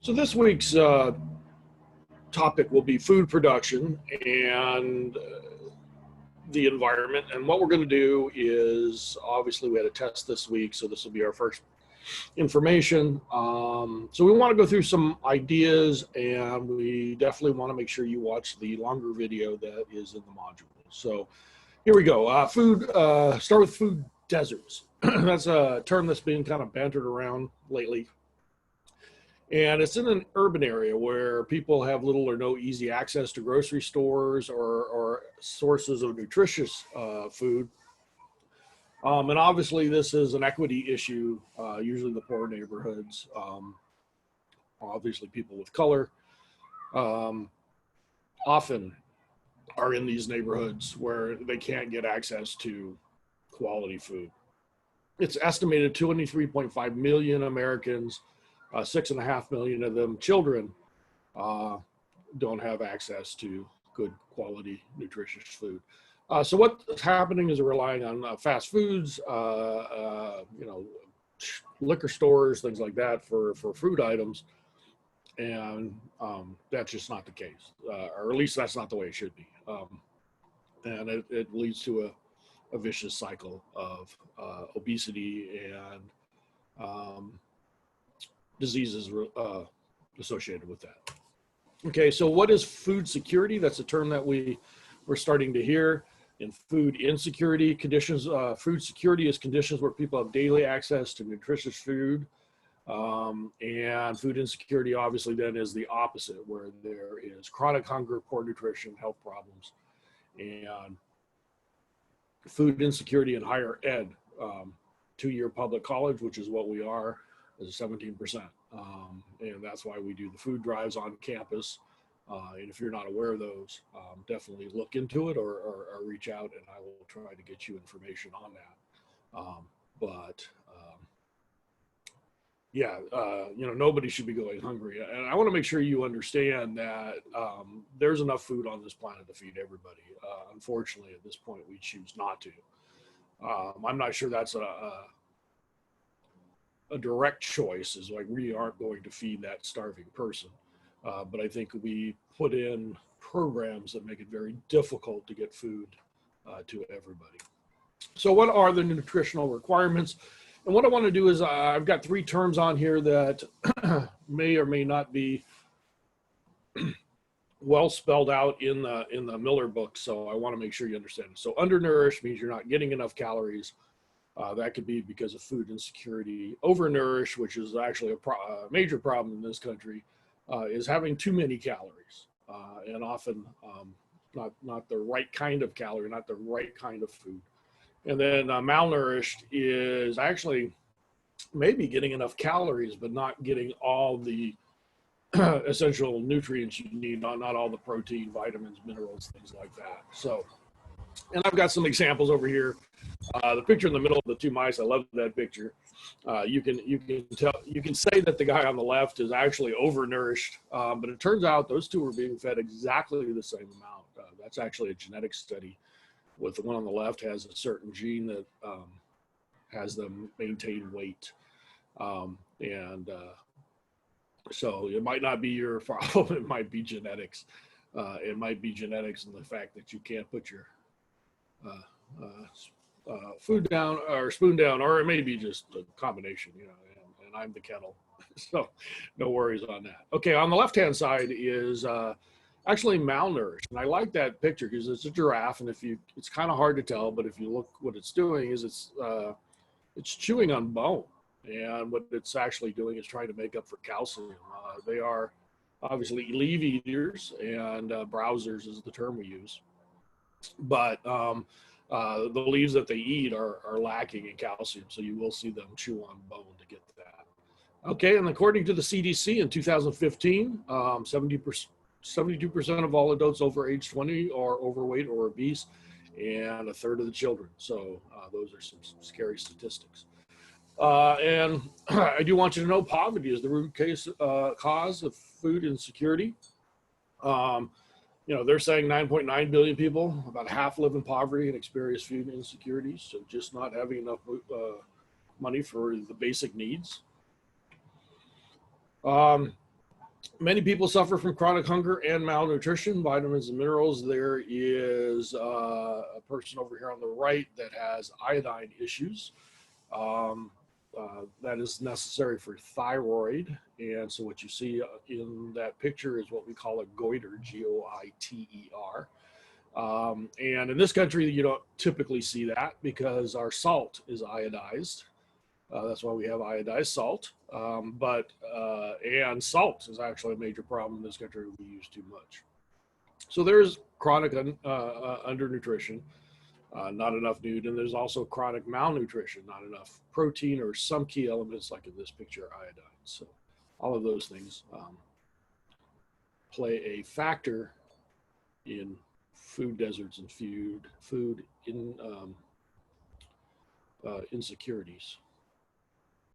So this week's topic will be food production and the environment. And what we're going to do is, obviously we had a test this week, so this will be our first information. So we want to go through some ideas, and we definitely want to make sure you watch the longer video that is in the module. So here we go. Start with food deserts. That's a term that's been kind of bantered around lately. And it's in an urban area where people have little or no easy access to grocery stores or sources of nutritious food. And obviously this is an equity issue, usually the poor neighborhoods, obviously people with color, often are in these neighborhoods where they can't get access to quality food. It's estimated 23.5 million Americans, 6.5 million of them children, don't have access to good quality nutritious food. So what's happening is relying on fast foods, liquor stores, things like that for food items. And that's just not the case, or at least that's not the way it should be. And it leads to a vicious cycle of obesity and diseases associated with that. Okay, so what is food security? That's a term that we're starting to hear. In food insecurity conditions, food security is conditions where people have daily access to nutritious food. And food insecurity obviously then is the opposite, where there is chronic hunger, poor nutrition, health problems, and food insecurity in higher ed, two-year public college, which is what we are, is 17%. And that's why we do the food drives on campus. And if you're not aware of those, definitely look into it or reach out, and I will try to get you information on that. Nobody should be going hungry. And I want to make sure you understand that there's enough food on this planet to feed everybody. Unfortunately, at this point, we choose not to. I'm not sure that's a direct choice, is like we aren't going to feed that starving person. But I think we put in programs that make it very difficult to get food to everybody. So what are the nutritional requirements? And what I want to do is I've got three terms on here that may or may not be well spelled out in the Miller book. So I want to make sure you understand it. So undernourished means you're not getting enough calories. That could be because of food insecurity. Overnourished, which is actually a major problem in this country, is having too many calories, and often not the right kind of calorie, not the right kind of food. And then malnourished is actually maybe getting enough calories, but not getting all the essential nutrients you need, not all the protein, vitamins, minerals, things like that. So, and I've got some examples over here. The picture in the middle of the two mice, I love that picture. You can say that the guy on the left is actually overnourished, but it turns out those two are being fed exactly the same amount. That's actually a genetic study. With the one on the left has a certain gene that has them maintain weight. So it might not be your problem, it might be genetics. It might be genetics and the fact that you can't put your food down or spoon down, or it may be just a combination, and I'm the kettle. So no worries on that. Okay, on the left-hand side is actually malnourished. And I like that picture because it's a giraffe, and it's kind of hard to tell, but if you look, what it's doing is it's chewing on bone. And what it's actually doing is trying to make up for calcium. They are obviously leaf eaters, and browsers is the term we use. But the leaves that they eat are lacking in calcium, so you will see them chew on bone to get that. Okay, and according to the CDC in 2015, 72% of all adults over age 20 are overweight or obese, and a third of the children. So those are some scary statistics. And I do want you to know poverty is the root cause of food insecurity. They're saying 9.9 billion people, about half live in poverty and experience food insecurity. So just not having enough money for the basic needs. Many people suffer from chronic hunger and malnutrition. Vitamins and minerals. There is a person over here on the right that has iodine issues. That is necessary for thyroid. And so what you see in that picture is what we call a goiter, Goiter. And in this country, you don't typically see that because our salt is iodized. That's why we have iodized salt. And salt is actually a major problem in this country. We use too much. So there's chronic undernutrition, not enough nude, and there's also chronic malnutrition, not enough protein or some key elements, like in this picture, iodine. So all of those things play a factor in food deserts and food insecurities.